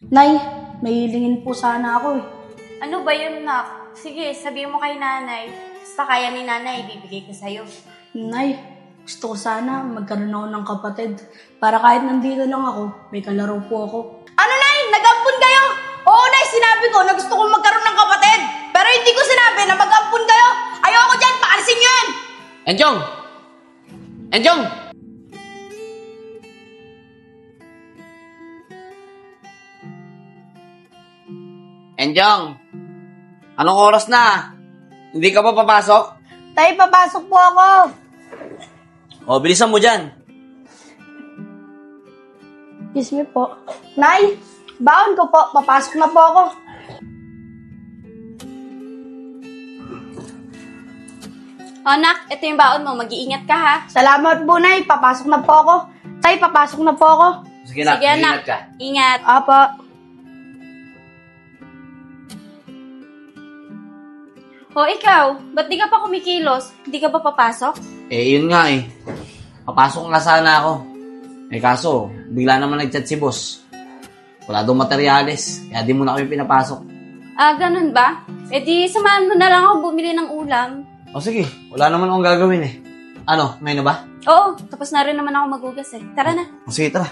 Nay, may hilingin po sana ako eh. Ano ba yun, nak? Sige, sabihin mo kay nanay. Basta kaya ni nanay, ibibigay ko sa'yo. Nay, gusto ko sana magkaroon ako ng kapatid. Para kahit nandito lang ako, may kalaro po ako. Ano, Nay? Nag-ampun kayo? Oo, Nay, sinabi ko na gusto kong magkaroon ng kapatid. Pero hindi ko sinabi na mag-ampun kayo. Ayoko dyan, paalisin nyo yan. Enjong! Enjong! Enjong! Anong oras na? Hindi ka pa papasok? Tay, papasok po ako. O, bilisan mo dyan. Kiss me po. Nay, baon ko po. Papasok na po ako. O, nak, ito yung baon mo. Mag-iingat ka, ha? Salamat po, Nay. Papasok na po ako. Tay, papasok na po ako. Sige na, Sige, ingat anak. ka. Ingat. Apa. O, ikaw, ba't di ka pa kumikilos? Hindi ka pa papasok? Yun nga eh. Papasok nga sana ako. Kaso, bigla naman nag-chat si boss. Wala daw materyales, kaya di mo na kami pinapasok. Ah, ganun ba? E di, samahan mo na lang ako bumili ng ulam. O sige, wala naman akong gagawin eh. Ano, ngayon na ba? Oo, tapos na rin naman ako magugas eh. Tara na. O sige, tara.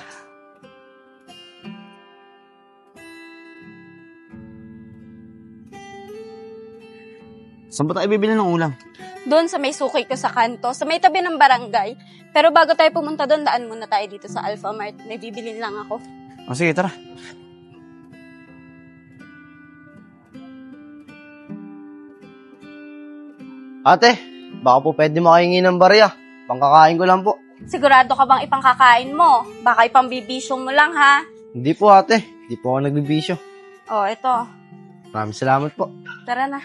Saan ba tayo bibili ng ulam? Doon sa may suki ko sa kanto, sa may tabi ng barangay. Pero bago tayo pumunta doon, daan muna tayo dito sa Alpha Mart. May bibilin lang ako. O sige, tara. Ate, baka po pwede makahingi ng barya. Pangkakain ko lang po. Sigurado ka bang ipangkakain mo? Baka ipambibisyong mo lang, ha? Hindi po ate, hindi po ako nagbibisyo. Oh, ito. Maraming salamat po. Tara na.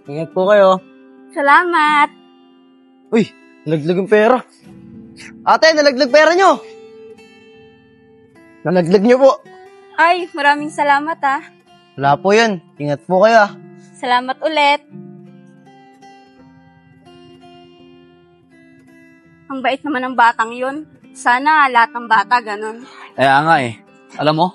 Ingat po kayo. Salamat. Uy, nalaglag ang pera. Ate, nalaglag pera nyo. Nalaglag nyo po. Ay, maraming salamat, ha? Wala po yun. Ingat po kayo ah. Salamat ulit. Ang bait naman ng batang yun. Sana lahat ng bata ganun. Kaya nga eh. Alam mo,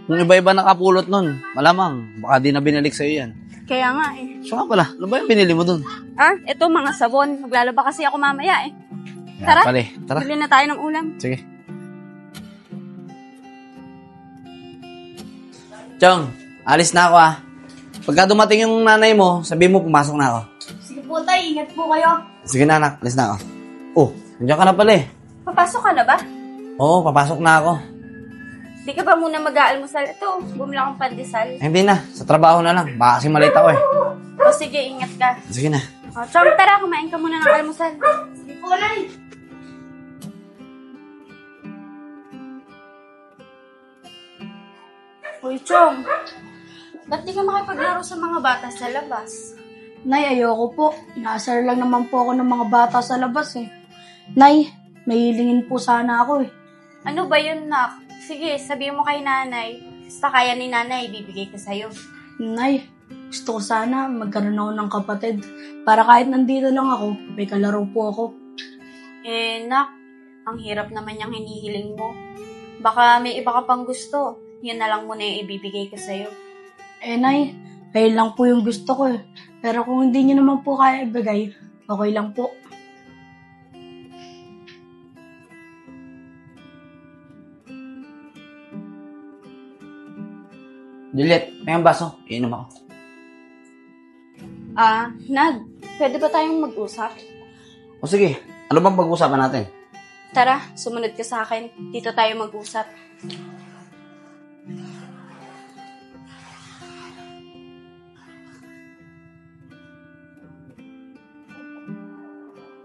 kung iba-iba nakapulot nun, malamang, baka di na binalik sa'yo yan. Kaya nga eh. So nga pala, ano ba yung binili mo dun? Ah, ito mga sabon. Maglalaba kasi ako mamaya eh. Tara, Pare, tara. bili na tayo ng ulam. Sige. Chong, alis na ako ah. Pagka dumating yung nanay mo, sabihin mo pumasok na ako. Sige po, Tay. Ingat po kayo. Sige na anak, alis na ako. Oh, nandiyan ka na pala eh. Papasok ka na ba? Oo, papasok na ako. Di ka ba muna mag-aalmusal? Ito, bumili akong pandesal. Hindi na, sa trabaho na lang. Baka kasi malita ko eh. O sige, ingat ka. Sige na. O, Chong, tara, kumain ka muna ng almusal. Sige po, Nay. Uy, Chong, ba't di ka makipaglaro sa mga bata sa labas? Nay, ayoko po. Inaasar lang naman po ako ng mga bata sa labas eh. Nay, may hilingin po sana ako eh. Ano ba yun, nak? Sige, sabihin mo kay nanay. Basta kaya ni nanay, ibibigay ko sa'yo. Nay, gusto ko sana magkaroon ako ng kapatid. Para kahit nandito lang ako, may kalaro po ako. Eh, nak, ang hirap naman yung hinihiling mo. Baka may iba ka pang gusto. Yun na lang muna yung ibibigay ko sa'yo. Eh, Nay, kayo lang po yung gusto ko eh. Pero kung hindi niyo naman po kaya ibigay, okay lang po. Juliet, may ang baso. Iinom ako. Ah, Nad, pwede ba tayong mag-usap? O sige, ano bang pag-uusapan natin? Tara, sumunod ka sa akin. Dito tayo mag-usap.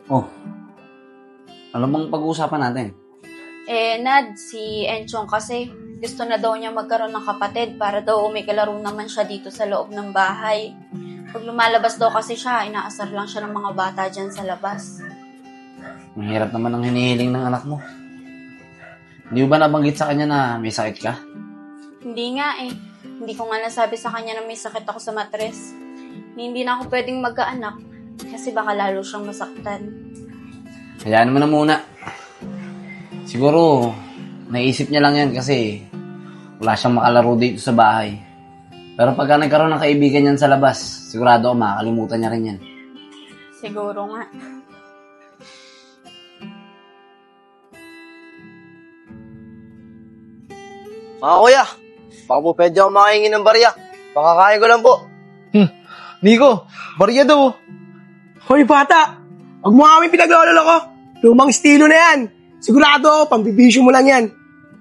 Oh, ano bang pag-uusapan natin? Eh, Nad, si Enchong kasi gusto na daw niya magkaroon ng kapatid para daw may kalaro naman siya dito sa loob ng bahay. Pag lumalabas daw kasi siya, inaasar lang siya ng mga bata dyan sa labas. Ang hirap naman ang hinihiling ng anak mo. Hindi mo ba nabanggit sa kanya na may sakit ka? Hindi nga eh. Hindi ko nga nasabi sa kanya na may sakit ako sa matres. Hindi na ako pwedeng magkaanak. Kasi baka lalo siyang masaktan. Hayaan mo na muna. Siguro, naisip niya lang yan kasi wala siyang makalaro dito sa bahay. Pero pagka nagkaroon ng kaibigan yan sa labas, sigurado ako makakalimutan niya rin yan. Siguro nga. Mga kuya, baka po pwede ako makahingi ng barya. Pakakain ko lang po. Nico, barya daw. Hoy bata, huwag mo kami pinag-aalala ko. Lumang estilo na yan. Sigurado ako, pambibisyo mo lang yan.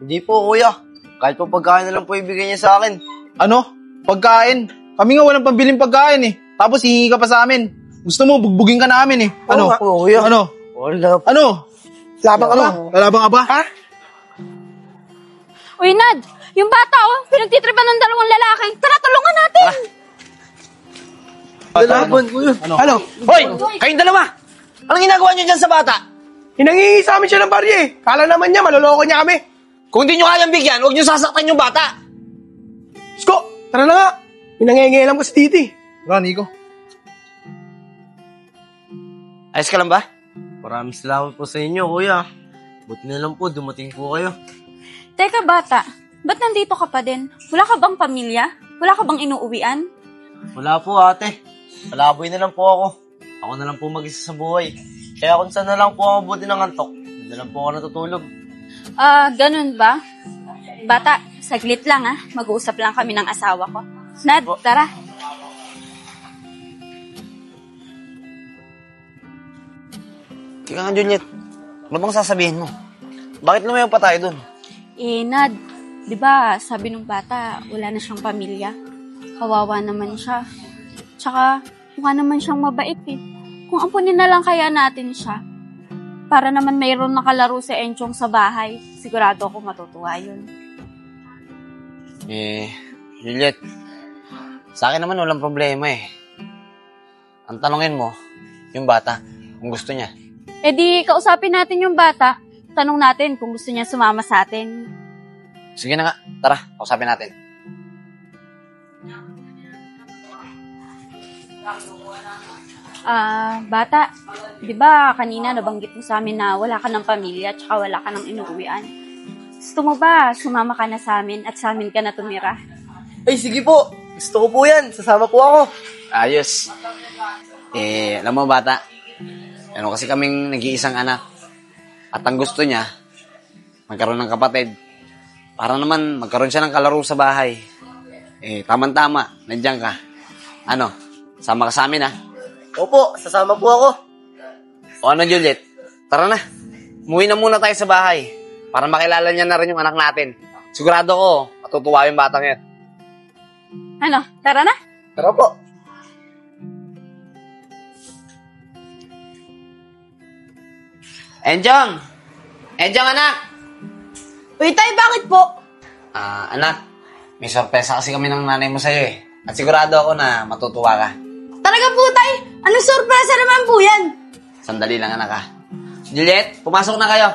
Hindi po kuya. Kahit po pagkain na lang po ibigay niya sa akin. Ano? Pagkain? Kami nga walang pambiling pagkain eh. Tapos hihingi ka pa sa amin. Gusto mo, bugbugin ka namin eh. Ano? Oo, kuya. Ano? Wala. Ano? Labang ka ba? Lalabang ka ba? Ha? Uy, Nad! Yung bata, pinagtitripan ng dalawang lalaki. Tara, tulungan natin! Lalaban kuya. Ano? Hoy! Kayong dalawa! Anong ginagawa niyo dyan sa bata? Hinangingi sa amin siya ng barya eh. Kala naman niya, maloloko niya kami. Kung hindi nyo kayang bigyan, huwag nyo sasaktan yung bata. Sko, tara na nga. Hinangingilam ko sa titi. Tara, Nico. Ayos ka lang ba? Maraming salamat po sa inyo kuya. Buti na lang po, dumating po kayo. Teka, bata. Ba't nandito ka pa din? Wala ka bang pamilya? Wala ka bang inuuwian? Wala po ate. Palaboy na lang po ako. Ako na lang po mag-isa sa buhay. Kaya kung saan na lang po ako mabuti ng antok, doon na lang po ako natutulog. Ganun ba? Bata, saglit lang Mag-uusap lang kami ng asawa ko. Nad, tara. Teka nga, Juliet. Ano bang sasabihin mo? Bakit lumayo pa tayo dun? Nad, di ba sabi nung bata, wala na siyang pamilya. Kawawa naman siya. Tsaka, mukha naman siyang mabait eh. Kung ampunin na lang kaya natin siya, para naman mayroon nakalaro si Enchong sa bahay, sigurado ako matutuwa yun. Juliet, sa akin naman walang problema eh. Ang tanongin mo, yung bata, kung gusto niya. Eh di, kausapin natin yung bata. Tanong natin kung gusto niya sumama sa atin. Sige na nga, tara, kausapin natin. Bata, di ba kanina nabanggit mo sa amin na wala ka ng pamilya at saka wala ka ng inuuwian? Gusto mo ba sumama ka na sa amin at sa amin ka na tumira? Ay sige po, gusto ko po yan. Sasama po ako. Ayos. Alam mo bata, ano kasi kaming nag-iisang anak. At ang gusto niya, magkaroon ng kapatid. Para naman magkaroon siya ng kalaro sa bahay. Tama-tama, nandiyan ka. Ano, sama ka sa amin Opo, sasama po ako. O ano Juliet, tara na. Umuwi na muna tayo sa bahay. Para makilala niya na rin yung anak natin. Sigurado ko, matutuwa yung batang yan. Ano, tara na? Tara po. Enjong! Enjong anak! Uy, tay, bakit po? Anak, may sorpresa kasi kami ng nanay mo sa'yo eh. At sigurado ako na matutuwa ka. Talaga po, tay? Anong sorpresa naman po yan? Sandali lang anak Juliet, pumasok na kayo.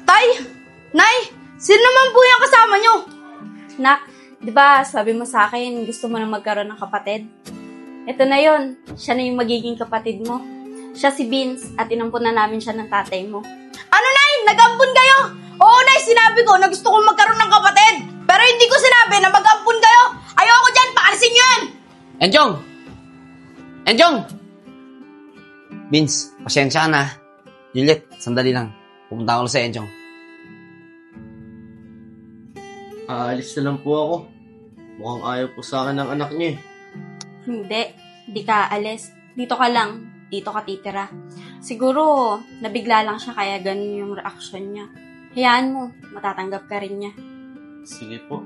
Tay, nay, sino naman po yung kasama nyo? Nak, di ba sabi mo sa akin gusto mo na magkaroon ng kapatid? Ito na yon, siya na yung magiging kapatid mo. Siya si Vince at inampun na namin siya ng tatay mo. Ano, nay? Nag-ampun kayo? Oo, nay, sinabi ko na gusto kong magkaroon ng kapatid. Pero hindi ko sinabi na mag-ampun kayo. Ayoko dyan, paalisin nyo yan. Enjong! Enjong! Vince, pasensya ka na. Juliet, sandali lang. Pupunta ako sa Enjong. Aalis na lang po ako. Mukhang ayaw po sa akin ng anak niya eh. Hindi ka alis. Dito ka lang. Dito ka titira. Siguro, nabigla lang siya kaya ganun yung reaction niya. Hayaan mo, matatanggap ka rin niya. Sige po.